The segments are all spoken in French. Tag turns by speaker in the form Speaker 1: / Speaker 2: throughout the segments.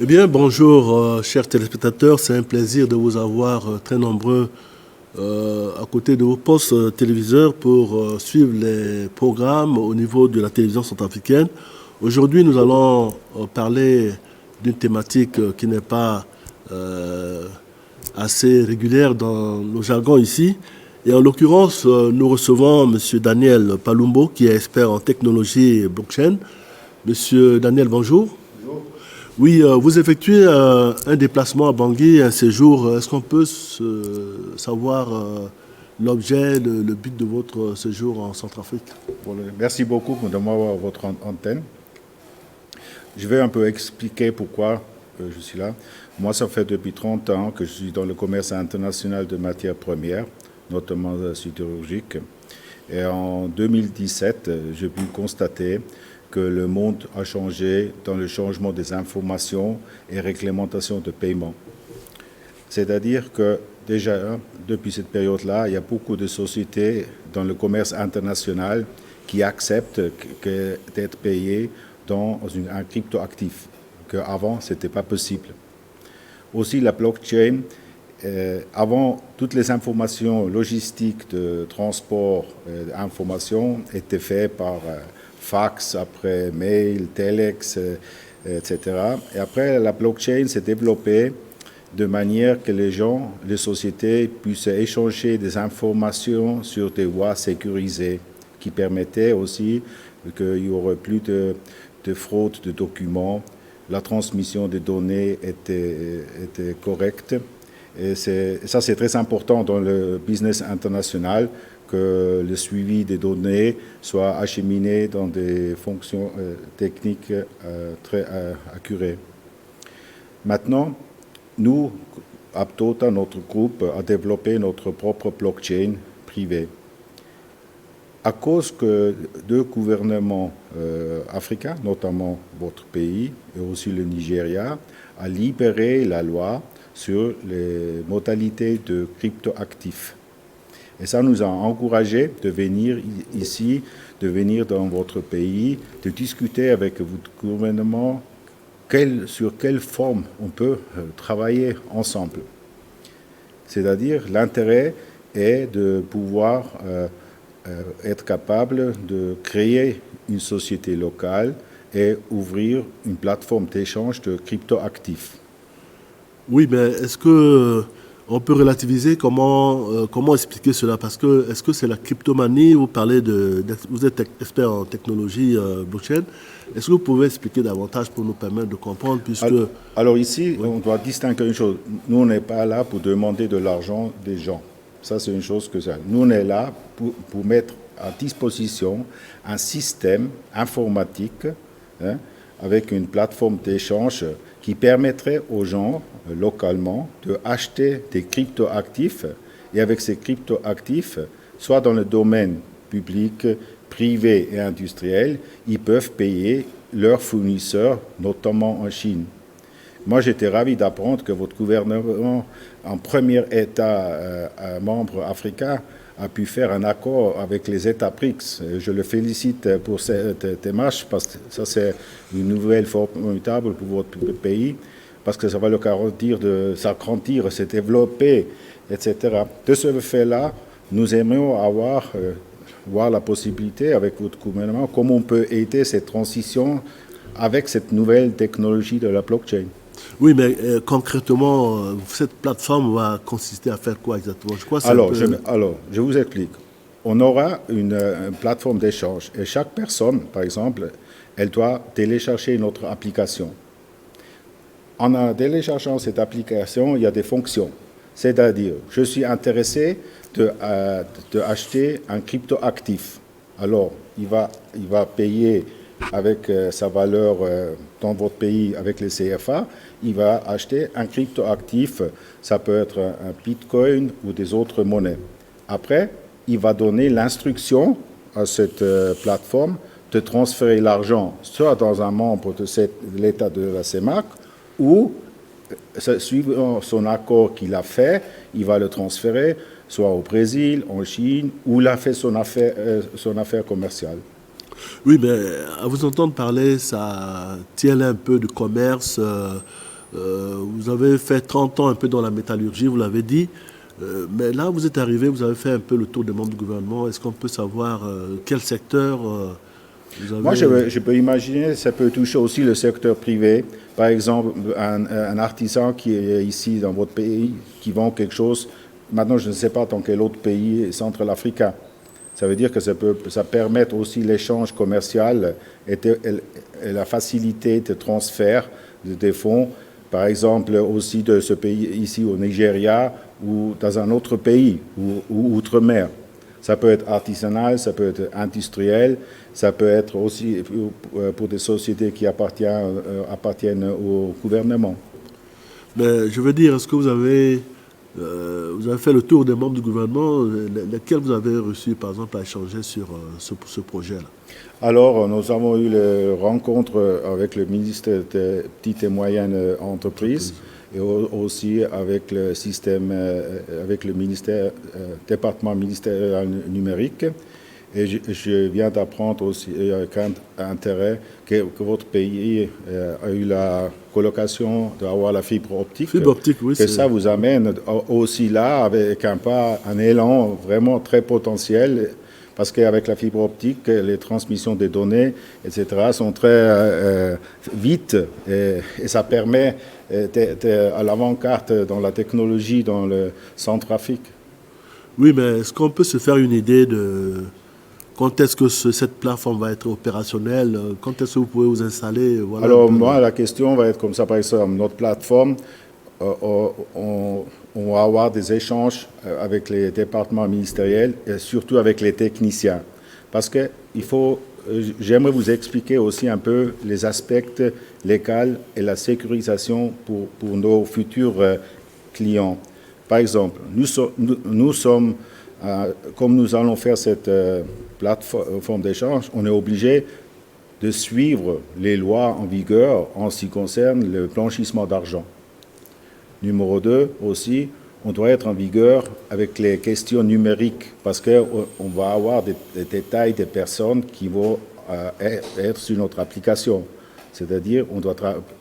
Speaker 1: Eh bien, bonjour, chers téléspectateurs. C'est un plaisir de vous avoir très nombreux à côté de vos postes téléviseurs pour suivre les programmes au niveau de la télévision centrafricaine. Aujourd'hui, nous allons parler d'une thématique qui n'est pas euh, assez régulière dans nos jargons ici. Et en l'occurrence, nous recevons M. Daniel Palumbo, qui est expert en technologie et blockchain. Monsieur Daniel, bonjour. Oui, vous effectuez un déplacement à Bangui, un séjour. Est-ce qu'on peut savoir l'objet, le but de votre séjour en Centrafrique?
Speaker 2: Merci beaucoup de m'avoir votre antenne. Je vais un peu expliquer pourquoi je suis là. Moi, ça fait depuis 30 ans que je suis dans le commerce international de matières premières, notamment sidérurgiques. Et en 2017, j'ai pu constater que le monde a changé dans le changement des informations et réglementations de paiement. C'est-à-dire que déjà, depuis cette période-là, il y a beaucoup de sociétés dans le commerce international qui acceptent d'être payées dans un cryptoactif, qu'avant, ce n'était pas possible. Aussi, la blockchain, avant, toutes les informations logistiques de transport d'informations étaient faites par fax, après mail, telex, etc. Et après, la blockchain s'est développée de manière que les gens, les sociétés puissent échanger des informations sur des voies sécurisées qui permettaient aussi qu'il n'y aurait plus de fraude de documents. La transmission des données était correcte. Et ça, c'est très important dans le business international, que le suivi des données soit acheminé dans des fonctions techniques très accurées. Maintenant, nous, Aptota, notre groupe, a développé notre propre blockchain privée. À cause que deux gouvernements africains, notamment votre pays et aussi le Nigeria, a libéré la loi sur les modalités de cryptoactifs. Et ça nous a encouragés de venir ici, de venir dans votre pays, de discuter avec votre gouvernement sur quelle forme on peut travailler ensemble. C'est-à-dire, l'intérêt est de pouvoir être capable de créer une société locale et ouvrir une plateforme d'échange de cryptoactifs.
Speaker 1: Oui, mais est-ce que on peut relativiser comment expliquer cela? Parce que est-ce que c'est la cryptomanie? Vous parlez vous êtes expert en technologie blockchain. Est-ce que vous pouvez expliquer davantage pour nous permettre de comprendre, puisque...
Speaker 2: Alors ici,
Speaker 1: oui,
Speaker 2: on doit distinguer une chose. Nous, on n'est pas là pour demander de l'argent des gens. Ça, c'est une chose que ça. Nous, on est là pour mettre à disposition un système informatique avec une plateforme d'échange qui permettrait aux gens localement d'acheter des cryptoactifs, et avec ces cryptoactifs, soit dans le domaine public, privé et industriel, ils peuvent payer leurs fournisseurs, notamment en Chine. Moi, j'étais ravi d'apprendre que votre gouvernement, en premier État membre africain, a pu faire un accord avec les États BRICS. Je le félicite pour cette démarche, parce que ça, c'est une nouvelle formidable pour votre pays, parce que ça va le garantir de s'agrandir, se développer, etc. De ce fait-là, nous aimerions voir la possibilité avec votre gouvernement, comment on peut aider cette transition avec cette nouvelle technologie de la blockchain.
Speaker 1: Oui, mais concrètement, cette plateforme va consister à faire quoi exactement? Je crois
Speaker 2: je vous explique. On aura une plateforme d'échange et chaque personne, par exemple, elle doit télécharger notre application. En téléchargeant cette application, il y a des fonctions. C'est-à-dire, je suis intéressé d'acheter un cryptoactif. Alors, il va payer avec sa valeur dans votre pays avec les CFA, il va acheter un cryptoactif, ça peut être un bitcoin ou des autres monnaies. Après, il va donner l'instruction à cette plateforme de transférer l'argent soit dans un membre de l'État de la CEMAC ou, suivant son accord qu'il a fait, il va le transférer soit au Brésil, en Chine, où il a fait son affaire commerciale.
Speaker 1: Oui, mais à vous entendre parler, ça tient un peu de commerce Vous avez fait 30 ans un peu dans la métallurgie, vous l'avez dit. Mais là, vous êtes arrivé, vous avez fait un peu le tour des membres du gouvernement. Est-ce qu'on peut savoir quel secteur vous avez...
Speaker 2: Moi, je peux imaginer, ça peut toucher aussi le secteur privé. Par exemple, un artisan qui est ici dans votre pays, qui vend quelque chose, maintenant je ne sais pas dans quel autre pays central-africain. Ça veut dire que ça permet aussi l'échange commercial et la facilité de transfert des fonds, par exemple aussi de ce pays ici au Nigeria ou dans un autre pays ou outre-mer. Ça peut être artisanal, ça peut être industriel, ça peut être aussi pour des sociétés qui appartiennent au gouvernement.
Speaker 1: Mais je veux dire, est-ce que vous avez fait le tour des membres du gouvernement, lesquels vous avez reçu, par exemple, à échanger sur ce projet-là?
Speaker 2: Alors, nous avons eu la rencontre avec le ministère des petites et moyennes entreprises et aussi avec le système, avec le département ministériel numérique. Et je viens d'apprendre aussi avec intérêt que votre pays a eu la colocation d'avoir la fibre optique.
Speaker 1: Fibre optique, oui.
Speaker 2: Et ça vous amène aussi là avec un élan vraiment très potentiel. Parce qu'avec la fibre optique, les transmissions des données, etc., sont très vite et ça permet d'être à l'avant-garde dans la technologie dans le Centrafrique.
Speaker 1: Oui, mais est-ce qu'on peut se faire une idée de quand est-ce que cette plateforme va être opérationnelle? Quand est-ce que vous pouvez vous installer? Voilà.
Speaker 2: Alors moi, la question va être comme ça, par exemple, notre plateforme, on va avoir des échanges avec les départements ministériels et surtout avec les techniciens. Parce que j'aimerais vous expliquer aussi un peu les aspects légaux et la sécurisation pour nos futurs clients. Par exemple, nous sommes, comme nous allons faire cette plateforme d'échange, on est obligé de suivre les lois en vigueur en ce qui concerne le blanchissement d'argent. Numéro 2, aussi, on doit être en vigueur avec les questions numériques parce qu'on va avoir des détails des personnes qui vont être sur notre application. C'est-à-dire, on doit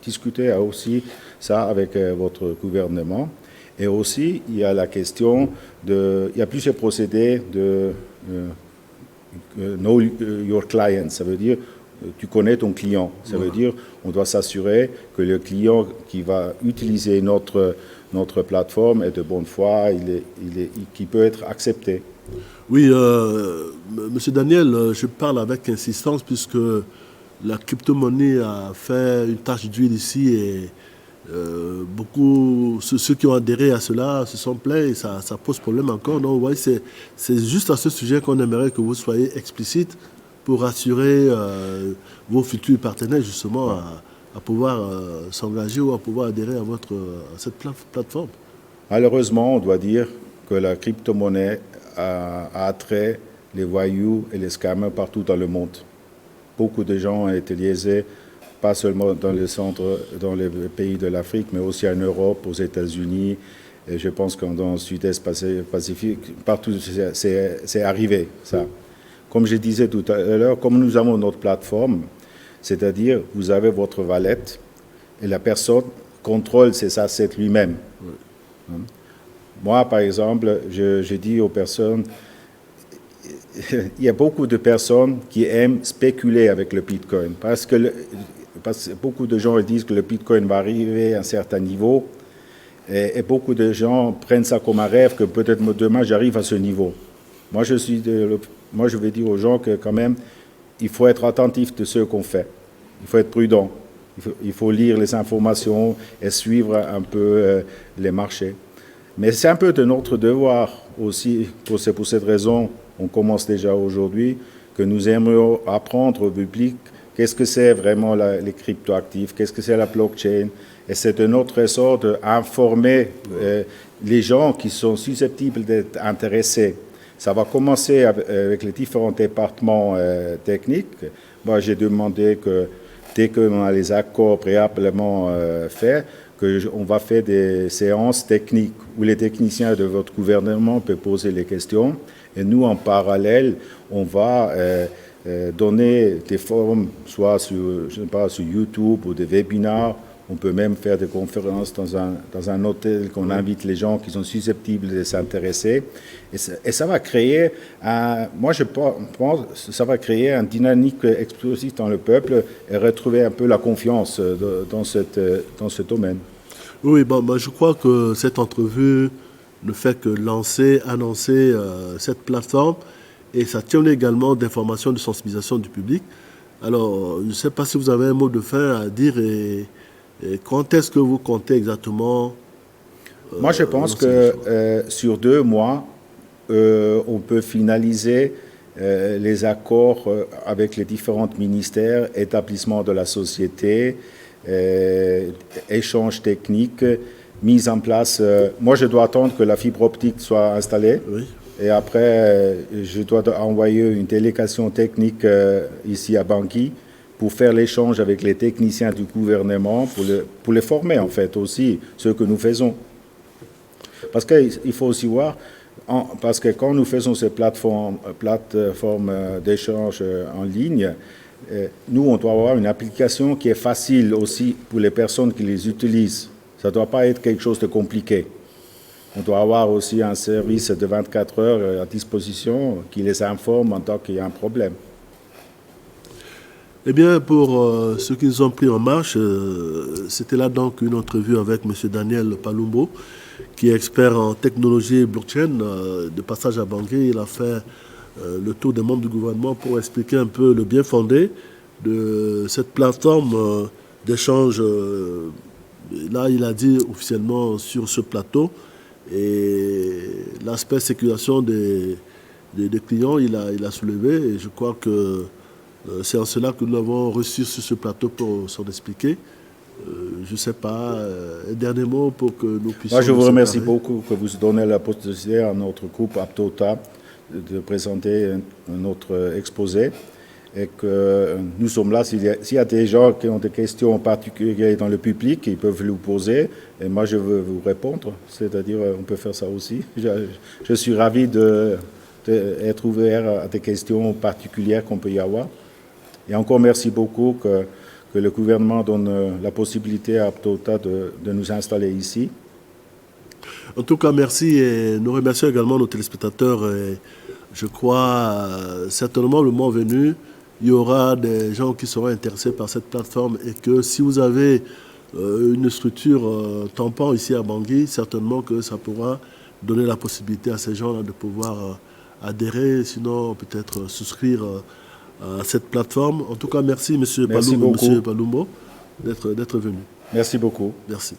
Speaker 2: discuter aussi ça avec votre gouvernement. Et aussi, il y a la question il y a plusieurs procédés de know your client. Ça veut dire, tu connais ton client. Ça veut dire, on doit s'assurer que le client qui va utiliser notre plateforme est de bonne foi, qui peut être accepté.
Speaker 1: Oui, Monsieur Daniel, je parle avec insistance puisque la crypto-monnaie a fait une tache d'huile ici et beaucoup, ceux qui ont adhéré à cela se sont plaints et ça pose problème encore. Donc, vous voyez, c'est juste à ce sujet qu'on aimerait que vous soyez explicite pour assurer vos futurs partenaires justement à pouvoir s'engager ou à pouvoir adhérer à cette plateforme.
Speaker 2: Malheureusement, on doit dire que la crypto-monnaie a attrait les voyous et les scammers partout dans le monde. Beaucoup de gens ont été liésés, pas seulement dans dans les pays de l'Afrique, mais aussi en Europe, aux États-Unis. Et je pense que dans le sud-est Pacifique, partout, c'est arrivé, ça. Comme je disais tout à l'heure, comme nous avons notre plateforme, c'est-à-dire vous avez votre wallet et la personne contrôle ses assets lui-même. Oui. Moi, par exemple, je dis aux personnes, il y a beaucoup de personnes qui aiment spéculer avec le Bitcoin parce que beaucoup de gens disent que le Bitcoin va arriver à un certain niveau et beaucoup de gens prennent ça comme un rêve que peut-être demain j'arrive à ce niveau. Moi, je vais dire aux gens que quand même, il faut être attentif de ce qu'on fait. Il faut être prudent. Il faut lire les informations et suivre un peu les marchés. Mais c'est un peu de notre devoir aussi, c'est pour cette raison, on commence déjà aujourd'hui, que nous aimerions apprendre au public qu'est-ce que c'est vraiment les cryptoactifs, qu'est-ce que c'est la blockchain. Et c'est de notre ressort d'informer les gens qui sont susceptibles d'être intéressés. Ça va commencer avec les différents départements techniques. Moi, j'ai demandé que dès qu'on a les accords préalablement faits, qu'on va faire des séances techniques où les techniciens de votre gouvernement peuvent poser les questions. Et nous, en parallèle, on va donner des forums, soit sur YouTube ou des webinars, On peut même faire des conférences dans un hôtel qu'on invite les gens qui sont susceptibles de s'intéresser. Et ça va créer, moi je pense, ça va créer une dynamique explosive dans le peuple et retrouver un peu la confiance dans ce domaine.
Speaker 1: Oui, bon, je crois que cette entrevue ne fait que annoncer cette plateforme et ça tient également d'informations, de sensibilisation du public. Alors, je ne sais pas si vous avez un mot de fin à dire et quand est-ce que vous comptez exactement
Speaker 2: moi, je pense que sur 2 mois, on peut finaliser les accords avec les différents ministères, établissements de la société, échanges techniques, mise en place. Moi, je dois attendre que la fibre optique soit installée.
Speaker 1: Oui.
Speaker 2: Et après, je dois envoyer une délégation technique ici à Bangui pour faire l'échange avec les techniciens du gouvernement, pour les former en fait aussi, ce que nous faisons. Parce qu'il faut aussi voir, parce que quand nous faisons ces plateformes d'échange en ligne, nous, on doit avoir une application qui est facile aussi pour les personnes qui les utilisent. Ça ne doit pas être quelque chose de compliqué. On doit avoir aussi un service de 24 heures à disposition qui les informe en tant qu'il y a un problème.
Speaker 1: Eh bien, pour ceux qui nous ont pris en marche, c'était là donc une entrevue avec M. Daniel Palumbo, qui est expert en technologie blockchain. De passage à Bangui, il a fait le tour des membres du gouvernement pour expliquer un peu le bien fondé de cette plateforme d'échange. Là, il a dit officiellement sur ce plateau. Et l'aspect sécurisation des clients, il a soulevé. Et je crois que c'est en cela que nous l'avons reçu sur ce plateau pour s'en expliquer. Je ne sais pas, un dernier mot pour que nous puissions...
Speaker 2: Moi, je vous remercie beaucoup que vous donnez la possibilité à notre groupe Aptota de présenter notre exposé et que nous sommes là. S'il y a des gens qui ont des questions particulières dans le public, ils peuvent nous poser et moi, je veux vous répondre. C'est-à-dire, on peut faire ça aussi. Je suis ravi d'être ouvert à des questions particulières qu'on peut y avoir. Et encore merci beaucoup que le gouvernement donne la possibilité à Aptota de nous installer ici.
Speaker 1: En tout cas, merci et nous remercions également nos téléspectateurs. Et je crois certainement le moment venu, il y aura des gens qui seront intéressés par cette plateforme et que si vous avez une structure tampon ici à Bangui, certainement que ça pourra donner la possibilité à ces gens-là de pouvoir adhérer, sinon peut-être souscrire à cette plateforme. En tout cas, merci M. Palumbo d'être venu.
Speaker 2: Merci beaucoup.
Speaker 1: Merci.